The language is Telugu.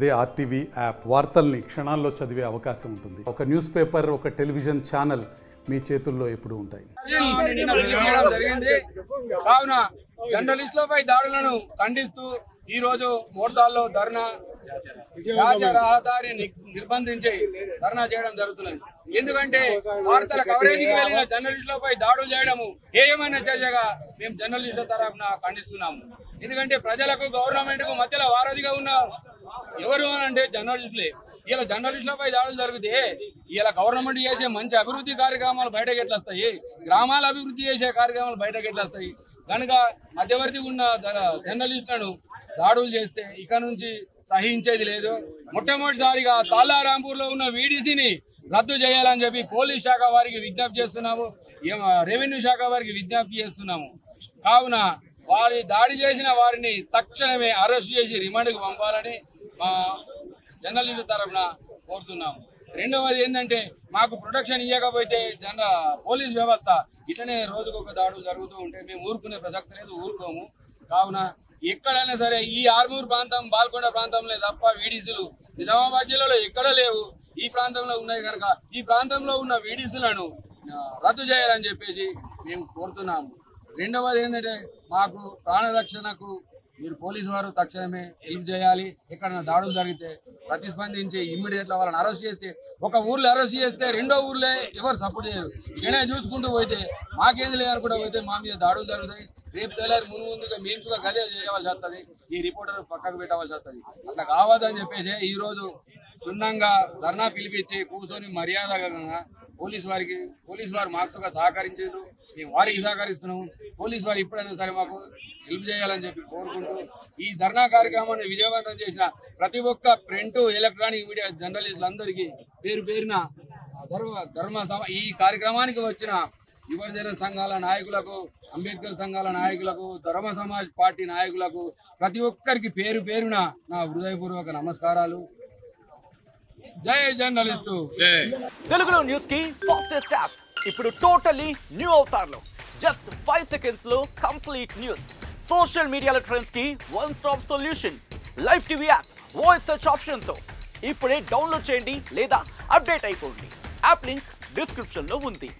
అదే ఆర్టీవీ యాప్ వార్తల్ని క్షణాల్లో చదివే అవకాశం ఉంటుంది. ఒక న్యూస్ పేపర్, ఒక టెలివిజన్ ఛానల్ మీ చేతుల్లో ఎప్పుడు ఉంటాయి. కావున జర్నలిస్టులపై దాడులను ఖండిస్తూ ఈ రోజు మోర్తాల్లో ధర్నా, రాజ్య రహదారి నిర్బంధించి ధర్నా చేయడం జరుగుతున్నది. ఎందుకంటే వార్తల కవరేజీకి వెళ్లిన జర్నలిస్టులపై దాడులు చేయడము ఏమైన చర్యగా మేము జర్నలిస్టుల తరఫున ఖండిస్తున్నాము. ఎందుకంటే ప్రజలకు, గవర్నమెంట్ కు మధ్యలో వారధిగా ఉన్న ఎవరు అంటే జర్నలిస్టులే. ఇలా జర్నలిస్టులపై దాడులు జరిగితే ఇలా గవర్నమెంట్ చేసే మంచి అభివృద్ధి కార్యక్రమాలు బయటకు ఎట్లా వస్తాయి, గ్రామాల అభివృద్ధి చేసే కార్యక్రమాలు బయటకు ఎట్లా వస్తాయి? కనుక మధ్యవర్తి ఉన్న జర్నలిస్టులను దాడులు చేస్తే ఇక నుంచి సహించేది లేదు. మొట్టమొదటిసారిగా తాళ్ళారాంపూర్ లో ఉన్న వీడీసీని రద్దు చేయాలని చెప్పి పోలీస్ శాఖ వారికి విజ్ఞప్తి చేస్తున్నాము, రెవెన్యూ శాఖ వారికి విజ్ఞప్తి చేస్తున్నాము. కావున వారి దాడి చేసిన వారిని తక్షణమే అరెస్ట్ చేసి రిమాండ్కు పంపాలని మా జర్నలిస్టు తరఫున కోరుతున్నాము. రెండవది ఏంటంటే మాకు ప్రొటెక్షన్ ఇవ్వకపోతే పోలీస్ వ్యవస్థ ఇట్లనే రోజుకొక దాడులు జరుగుతూ ఉంటే మేము ఊరుకునే ప్రసక్తి లేదు, ఊరుకోము. కావున ఎక్కడైనా సరే ఈ ఆర్మూర్ ప్రాంతం, బాల్కొండ ప్రాంతంలో తప్ప వీడీసీలు నిజామాబాద్ జిల్లాలో ఎక్కడ లేవు. ఈ ప్రాంతంలో ఉన్నాయి కనుక ఈ ప్రాంతంలో ఉన్న వీడీసీలను రద్దు చేయాలని చెప్పేసి మేము కోరుతున్నాము. రెండవది ఏంటంటే మాకు ప్రాణరక్షణకు మీరు పోలీసు వారు తక్షణమే హెల్ప్ చేయాలి. ఎక్కడైనా దాడులు జరిగితే ప్రతిస్పందించి ఇమ్మీడియట్గా వాళ్ళని అరెస్ట్ చేస్తే, ఒక ఊర్లో అరెస్ట్ చేస్తే రెండో ఊర్లో ఎవరు సపోర్ట్ చేయరు. ఇక్కడే చూసుకుంటూ పోతే మాకేంది లేదనుకుంటూ పోతే మా మీద దాడులు జరుగుతాయి. రేపు తెల్లారి ముందుగా మేమ్స్గా గదే చేయవలసి వస్తుంది, ఈ రిపోర్టర్ పక్కకు పెట్టవలసి వస్తుంది. అట్లా కావద్దని చెప్పేసి ఈరోజు క్షుణ్ణంగా ధర్నా పిలిపించి కూర్చొని మర్యాదగా పోలీసు వారు మాకు సహకరించారు, మేము వారికి సహకరిస్తున్నాము. పోలీసు వారు ఎప్పుడైనా సరే మాకు హెల్ప్ చేయాలని చెప్పి కోరుకుంటూ ఈ ధర్నా కార్యక్రమాన్ని విజయవంతం చేసిన ప్రతి ఒక్క ప్రింట్, ఎలక్ట్రానిక్ మీడియా జర్నలిస్టులందరికీ పేరు పేరున ఈ కార్యక్రమానికి వచ్చిన యువజన సంఘాల నాయకులకు, అంబేద్కర్ సంఘాల నాయకులకు, ధర్మ సమాజ్ పార్టీ నాయకులకు ప్రతి ఒక్కరికి పేరు పేరున నా హృదయపూర్వక నమస్కారాలు. జై జర్నలిస్టు. తెలుగులో న్యూస్ కి ఫాస్టెస్ట్ యాప్ ఇప్పుడు టోటల్లీ న్యూ అవతార్లో జస్ట్ 5 seconds లో కంప్లీట్ న్యూస్, సోషల్ మీడియాలో ట్రెండ్స్ కి one stop solution, live TV app, voice search option తో ఇప్పుడే డౌన్లోడ్ చేయండి లేదా అప్డేట్ అయిపోండి. యాప్ లింక్ డిస్క్రిప్షన్ లో ఉంది.